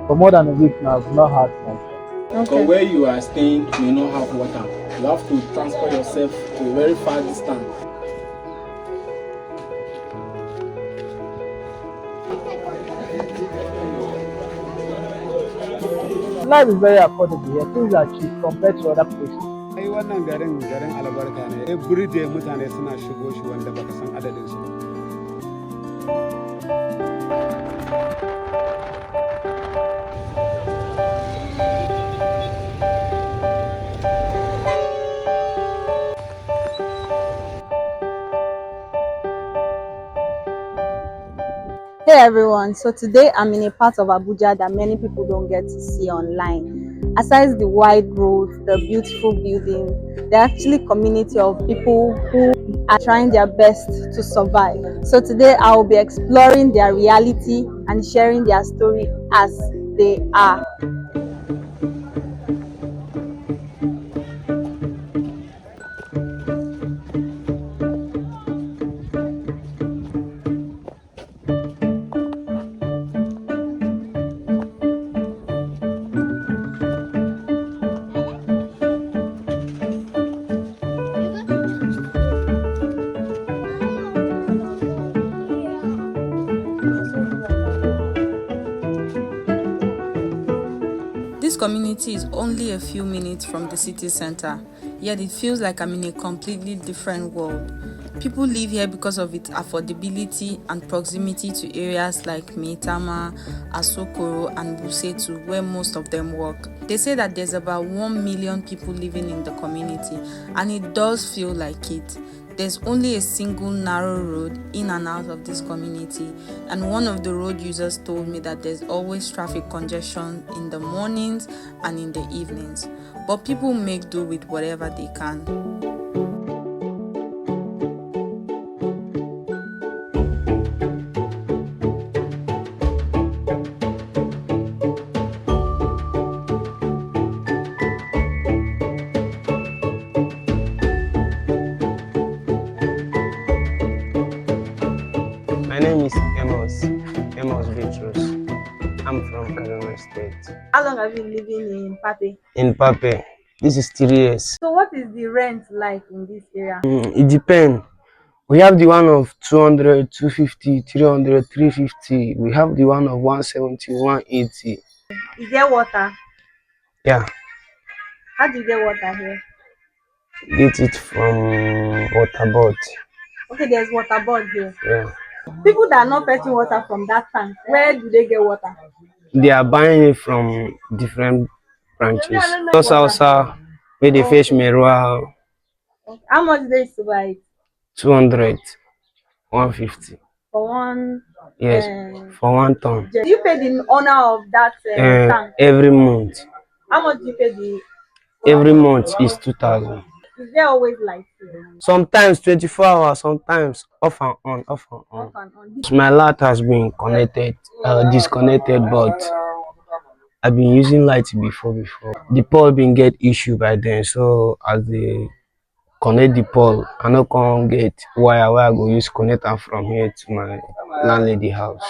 For more than a week now, I've not had my Because Okay. where you are staying may not have water. You have to transport yourself to a very far distance. life is very affordable here. Things are cheap compared to other places. Ai wannan garin albarka ne. Every day mutane suna shigo shi wanda baka san adadin su. Hey everyone, so today I'm in a part of Abuja that many people don't get to see online. Aside the wide roads, the beautiful buildings, they're actually community of people who are trying their best to survive. So today I will be exploring their reality and sharing their story as they are. This community is only a few minutes from the city center, yet it feels like I'm in a completely different world. People live here because of its affordability and proximity to areas like Maitama, Asokoro, and Busetu, where most of them work. They say that there's about 1 million people living in the community, and it does feel like it. There's only a single narrow road in and out of this community, and one of the road users told me that there's always traffic congestion in the mornings and in the evenings, but people make do with whatever they can. My name is Amos Vitrus. I'm from Kaduna State. How long have you been living in Mpape? In Mpape, this is 3 years. So what is the rent like in this area? It depends. We have the one of 200, 250, 300, 350. We have the one of 170, 180. Is there water? Yeah, How do you get water here? get it from waterboard. Okay, there's water board here. Yeah, People that are not fetching water from that tank, where do they get water? they are buying it from different branches. Also, where they fetch Merua, How much do they used to buy it? 200, 150. For one? Yes, for 1 ton. Do you pay the owner of that tank? Every month. How much do you pay the? Every month is 2,000. Is there always light here? Sometimes 24 hours, sometimes off and on, off and on. Off and on. My light has been disconnected, but I've been using light before. The pole been get issue by then, so as they connect the pole, I no can get wire where I go use connect am from here to my landlady house.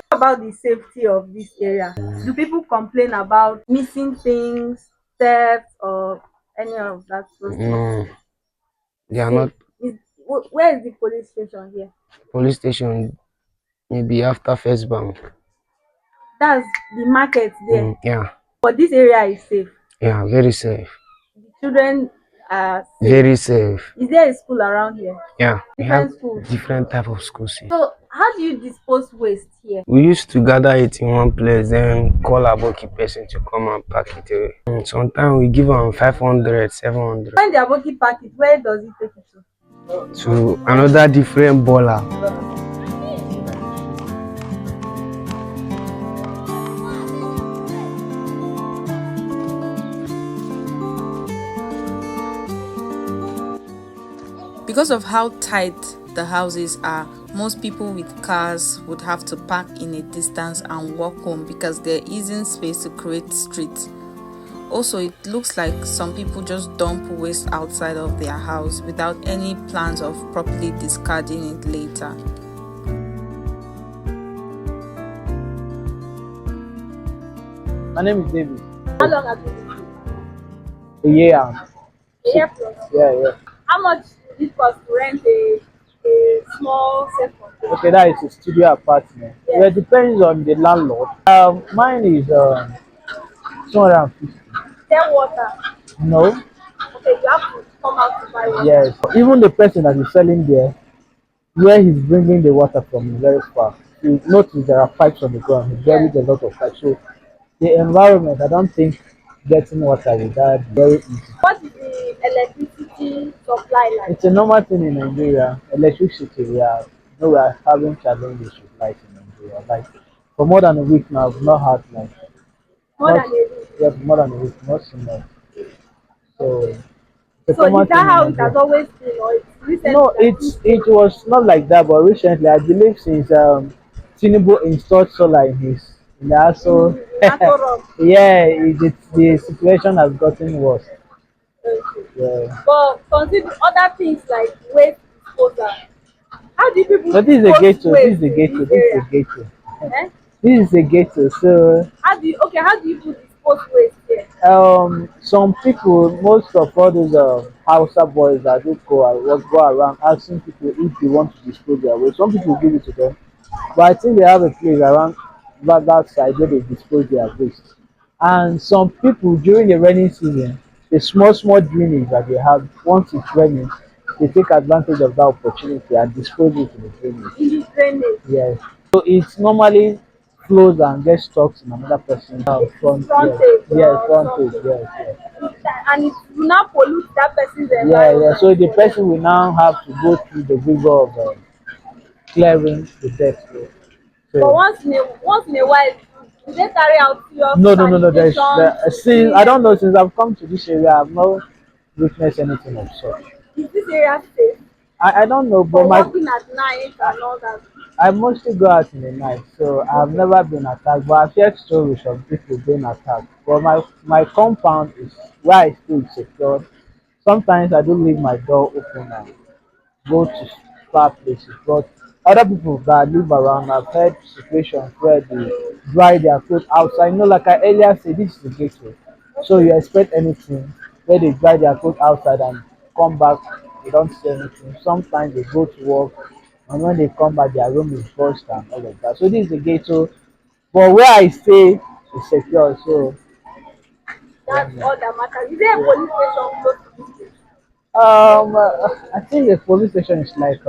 What about the safety of this area? Do people complain about missing things, theft, or any of that sort? No, they are not. Where is the police station here? Police station maybe after First Bank. That's the market there. Yeah, But this area is safe. yeah, very safe. The children are safe. Very safe. Is there a school around here? Yeah, we have Different schools. different type of schools here. So how do you dispose waste here? We used to gather it in one place, then call our boki person to come and pack it away. Sometimes we give them 500, 700 When the aboki pack it, where does it take it to? to another different baller. Because of how tight the houses are, most people with cars would have to park in a distance and walk home because there isn't space to create streets. Also, it looks like some people just dump waste outside of their house without any plans of properly discarding it later. My name is David. How long have you been A year. a year plus? Yeah. How much did it cost to rent a small self-contained? Okay, that is a studio apartment. Yes. Well, it depends on the landlord. Mine is 250. Tell water. No, Okay, you have to come out to buy water. yes. Even the person that is selling there, where he's bringing the water from is very far. You notice there are pipes on the ground. He buried a lot of pipes. So the environment, I don't think getting water with that very easy. What is the electricity supply like? It's a normal thing in Nigeria. Electricity, we are having challenges with light in Nigeria. Like for more than a week now, I've not had like More not than a week. yeah, for more than a week, not so much. So it's a So common is that thing in how it has Nigeria. always been, or it's recently No, that things it changed? was not like that, but recently I believe since Tinubu installed solar in his in the In ASO, Aso Rock? yeah, the situation has gotten worse. Okay. Yeah. But consider other things like waste disposal. How do people So this is a dispose ghetto. This waste is a in ghetto. this This is a area? ghetto. Eh? This is a ghetto. So How do you people dispose waste here? some people, most of all those Hausa boys that do go around asking people if they want to dispose their waste. Some people give it to them, but I think they have a place around that side where they dispose their waste. And some people during the rainy season, the small drainage that they have, once it's raining, they take advantage of that opportunity and dispose it in the drainage. In the drainage? Yes. So it normally flows and gets stuck in another person's It's front. Yes. frontage Yes, or frontage. something. Yes. And it will now pollute that person's Yeah. environment So the for them. person will now have to go through the rigor of clearing the debt. But So once in a while, do they carry out serious no. sanitation to Since clean I don't know, everything? since I've come to this area, I've not witnessed anything of such. Is this area safe I don't know, but for my working at night and all that? I mostly go out in the night, so I've Okay. never been attacked. But I've heard stories of people being attacked. But my compound is where I stay is secured. Sometimes I do leave my door open and go to far places. But other people that live around, I've heard situations where they dry their clothes outside. You know, like I earlier said, this is the gateway. So Okay. you expect anything where they dry their clothes outside and come back, they don't see anything. Sometimes they go to work and when they come back, their room is burst and all of that. So this is the ghetto. But where I stay is secure. So That's all that matters. Is there a police station close to this place? I think the police station is like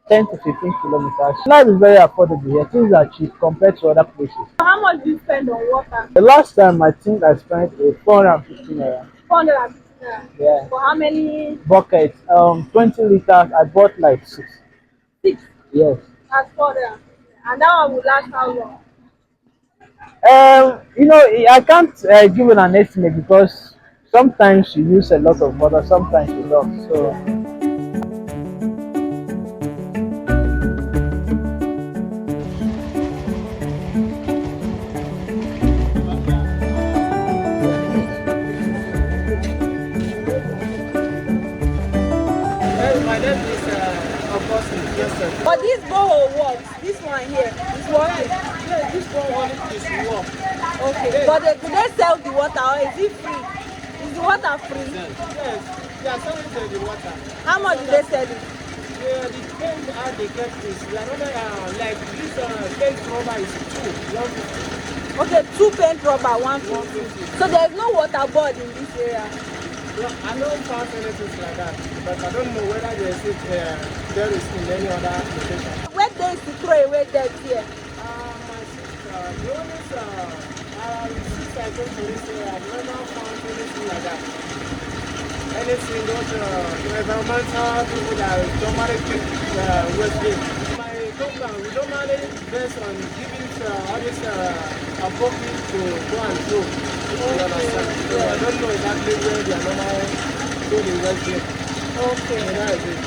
10 to 15 kilometers. Life is very affordable here. Things are cheap compared to other places. So how much do you spend on water? The last time I think I spent a 450 naira. 450 naira. Yeah. For how many? Buckets. 20 liters. I bought like six. Six. Yes. That's 450. And that one will last how long? I can't give it an estimate because sometimes you use a lot of water, sometimes you don't. So My name is Apostle. Yes, sir. But this borehole works. This one here is working. Yeah, this one is warm. Okay. But do they sell the water or is it free? Is the water free? Yes, they are selling the water. How much do they sell it? Yeah, the thing how they get this, another like this paint rubber is 150. Okay, 2 paint rubber, 150. So there's no water board in this area. No, I don't find anything like that, but I don't know whether there is in any other location. Where there is to throw away dirt here? My sister, the only since I came to this area, I've never found anything like that. Anything those environmental people that normally keep waste bin. My compound, we normally based on giving all this public to go and throw. You understand? So I don't know exactly where they are normally throw the waste bin. Okay. So that is it.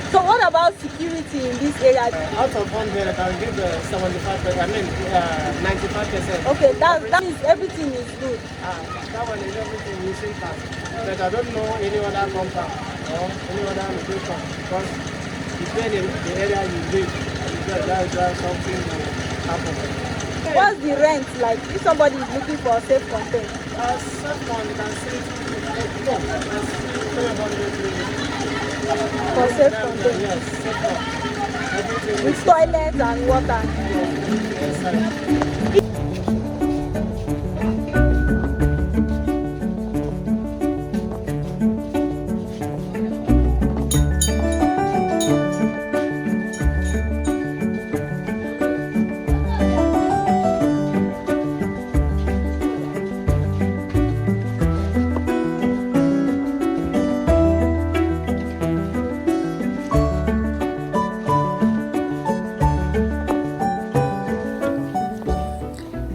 So what about security in this area? Out of 100, I can give 75%, I mean 95%. Okay, that means everything is good. That one is everything using cash. But I don't know any other compound or any other location because depending the area you live, that is where something will happen. What's the rent like if somebody is looking for a self-contained? Self-con, you can see 300 For self-contained. Yes, self-con. Everything With toilet and water.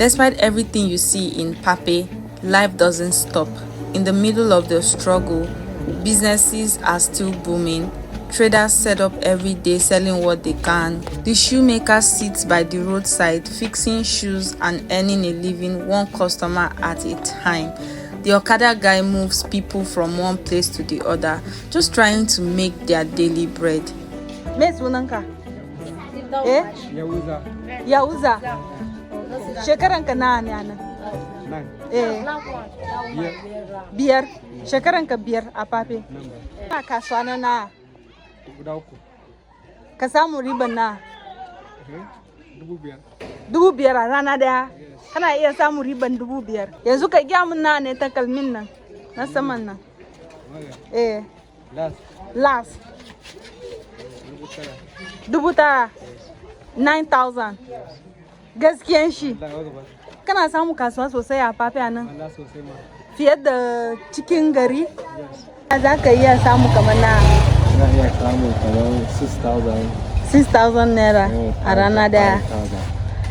Despite everything you see in Mpape, life doesn't stop. In the middle of the struggle, businesses are still booming. Traders set up every day selling what they can. The shoemaker sits by the roadside fixing shoes and earning a living one customer at a time. The Okada guy moves people from one place to the other, just trying to make their daily bread. Me sunanka? Eh? Yauza. Shekaranka na ne anan? Biyar. Shekaranka biyar a Mpape. Ina kasuwa na. Ka samu riban na? 5,000 a rana daya. Kana iya samu riban 5,000. Yanzu ka gya mun na ne takalmin nan na saman nan. Last. 9,000. Gaskiyan shi. Kana samu kasuwa sosai a Mpape a nan? Fiye da cikin gari? Za ka iya samu kamar na? Za iya samu kamar 6,000 naira a rana daya.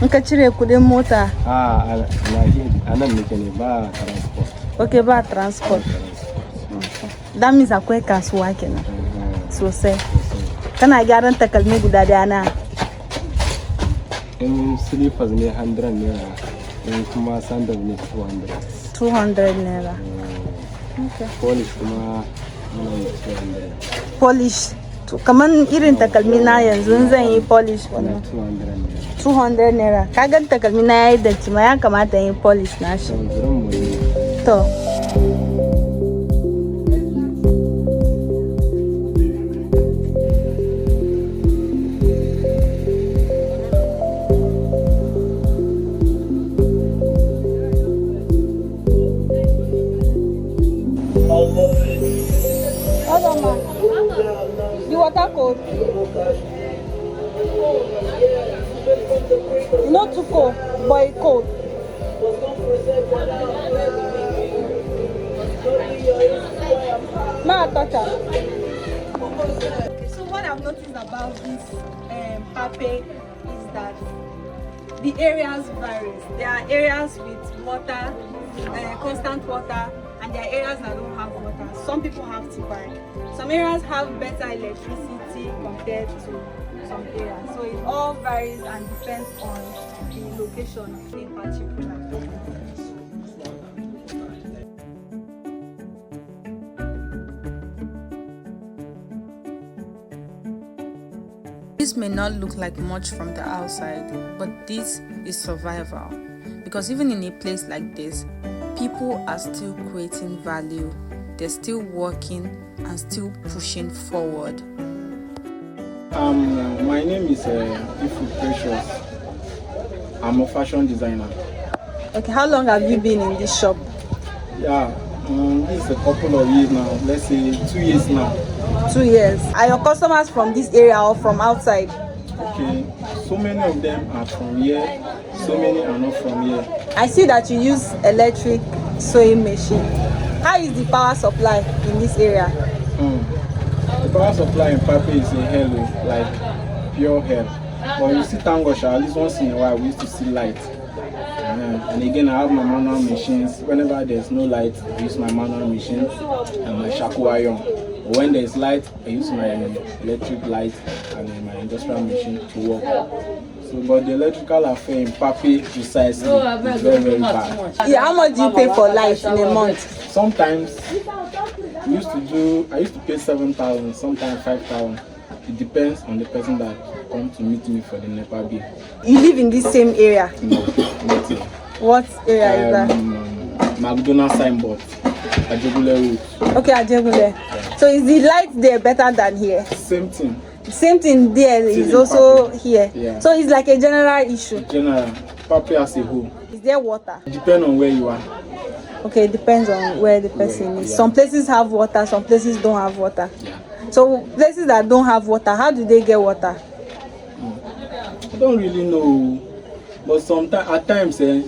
In ka cire kudin mota? a nan nake ne ba transport. Ok, ba transport. That means akwai kasuwa kenan sosai. Kana gyaran takalmi guda daya na? In slippers ne 100 naira, in kuma sandal ne 200 naira. Polish kuma 200. Polish kaman irin takalmi na yanzu zan yi polish wannan 200 naira. Kagan takalmi na yayi da kima ya kamata yin polish na shi. To the water cold. Not too cold, but it's cold. Okay, so what I've noticed about this Mpape is that the areas varies. There are areas with water, constant water, and there are areas that don't have water. Some people have to buy. Some areas have better electricity compared to some areas. So it all varies and depends on the location in particular. This may not look like much from the outside, but this is survival. Because even in a place like this, people are still creating value, they're still working and still pushing forward. My name is Ifu Precious. I'm a fashion designer. Okay, how long have you been in this shop? Yeah, this is a couple of years now. Let's say 2 years now. 2 years. Are your customers from this area or from outside? Okay, so many of them are from here, so many are not from here. I see that you use electric sewing machine. How is the power supply in this area? The power supply in Mpape is a hell, like pure hell. But you see, thank God, at least once in a while we used to see light. And again, I have my manual machines. Whenever there's no light, I use my manual machine and my shaku iron. But when there's light, I use my electric light and my industrial machine to work. So, but the electrical affair in Mpape precisely is very, very bad. Yeah, how much do you pay for light in a month? Sometimes I used to pay 7,000, sometimes 5,000. It depends on the person that come to meet me for the NEPA bill. You live in this same area? No, not here. What area is that? McDonald's signboard, Ajegule Road. Okay, Ajegule. So is the light there better than here? Same thing. Same thing there is also here. Yeah. So it's like a general issue. General, Mpape as a whole. Is there water? Depend on where you are. Okay, it depends on where the person is. Yeah. Some places have water, some places don't have water. Yeah. So places that don't have water, how do they get water? I don't really know, but sometimes at times the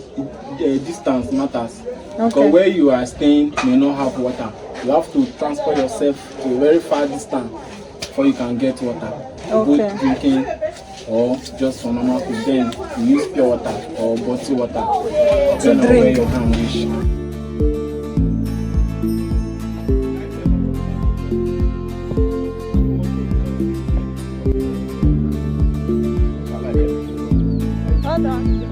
distance matters. Okay. Because where you are staying may not have water. You have to transport yourself to a very far distance before you can get water. Okay. Both drinking or just for normal food. Then you use pure water or bottled water. Depending on where your hand wish. Hold on.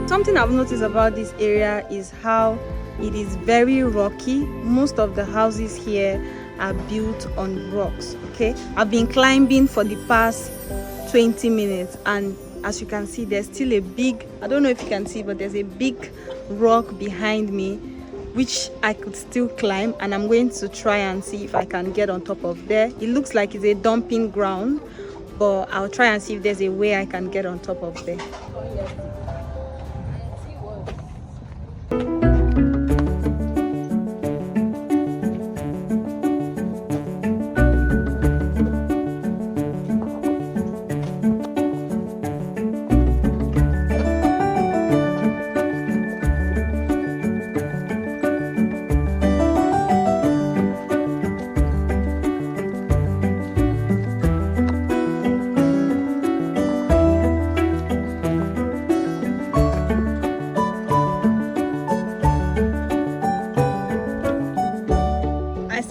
Something I've noticed about this area is how it is very rocky. Most of the houses here are built on rocks. Okay, I've been climbing for the past 20 minutes, and as you can see, there's still a big, I don't know if you can see, but there's a big rock behind me which I could still climb, and I'm going to try and see if I can get on top of there. It looks like it's a dumping ground, but I'll try and see if there's a way I can get on top of there.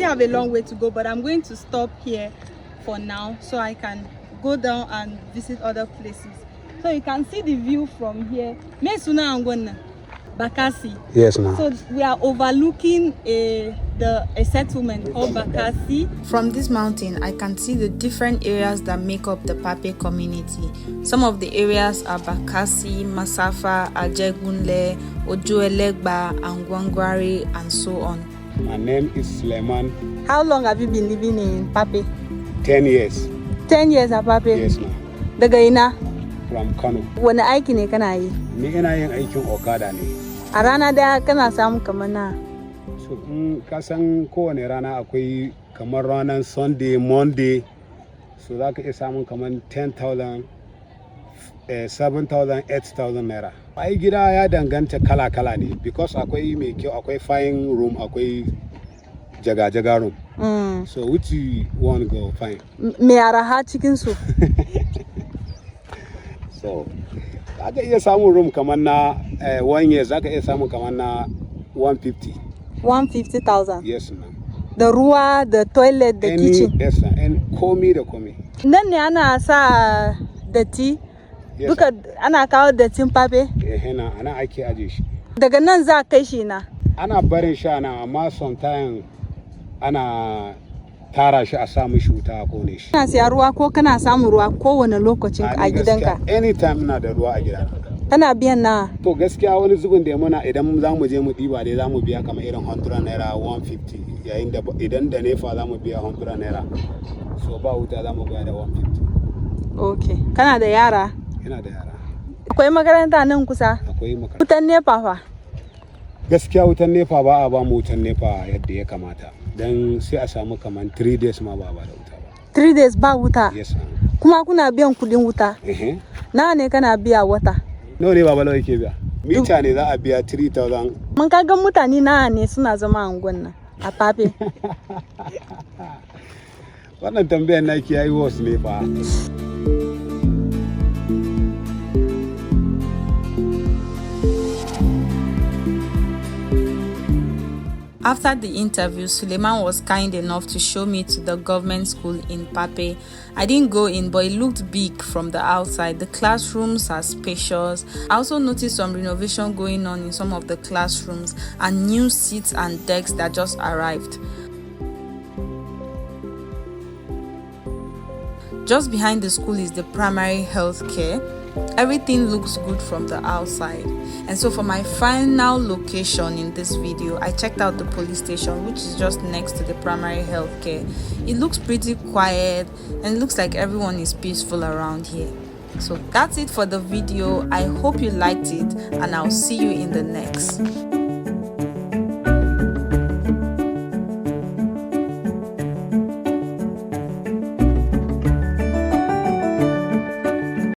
Have a long way to go, but I'm going to stop here for now so I can go down and visit other places. So you can see the view from here. Bakassi. Yes, ma'am. So we are overlooking a settlement called Bakassi. From this mountain, I can see the different areas that make up the Mpape community. Some of the areas are Bakassi, Masafa, Ajegunle, Ojuelegba, and Gwangwari, and so on. My name is Suleiman. How long have you been living in Mpape? 10 years. 10 years at Mpape? Yes, ma'am. Daga ina? From Kano. Wani aiki ne kana yi? Ni ina yin aikin okada ne. A rana daya kana samu kamar na? So in ka san kowane rana akwai kamar ranar Sunday, Monday, so za ka iya samun kamar 10,000, 7,000, 8,000 naira. Ai gida ya danganta kala-kala ne, because akwai mai kyau, akwai fine room, akwai jaga-jaga room. So which you want to go fine? Me araha cikin su. So za ka iya samun room kamar na 1 year, za ka iya samun kamar na 150. 150,000? Yes, ma'am. The ruwa, the toilet, the kitchen? Yes, ma'am. And komi da komi. Nan ne ana sa datti? Yes, duka ana kawo dattin Mpape? Ana ake aje shi. Daga nan za kai shi na? Ana barin shi ana, amma sometimes ana tara shi a sa mishi wuta a kone shi. Kana siya ruwa ko kana samun ruwa kowane lokacin a gidanka? Anytime ina da ruwa a gidana. Kana biyan na? To gaskiya wani zubin da muna idan za mu je mu ɗiba dai za mu biya kamar irin 100 naira 150, yayin da idan da nefa za mu biya 100 naira. So ba wuta za mu biya da 150. Okay. Kana da yara? Ina da yara. Akwai makaranta nan kusa? Akwai makaranta. Wutan nepa fa? Gaskiya wutan nepa ba a ba mu wutan nepa yadda ya kamata. Dan sai a samu kamar 3 days ma ba da wuta ba. 3 days ba wuta? Yes, ma'am. Kuma kuna biyan kudin wuta. Na ne kana biya wata. No ne baba nawa yake biya? Mita ne za a biya 3000. Mun kaga mutane na ne suna zama a unguwan nan a Mpape. Wannan tambayar naki yayi wasu ne fa. After the interview, Suleiman was kind enough to show me to the government school in Mpape. I didn't go in, but it looked big from the outside. The classrooms are spacious. I also noticed some renovation going on in some of the classrooms and new seats and desks that just arrived. Just behind the school is the primary health care. Everything looks good from the outside. And so for my final location in this video, I checked out the police station, which is just next to the primary health care. It looks pretty quiet and it looks like everyone is peaceful around here. So that's it for the video. I hope you liked it and I'll see you in the next.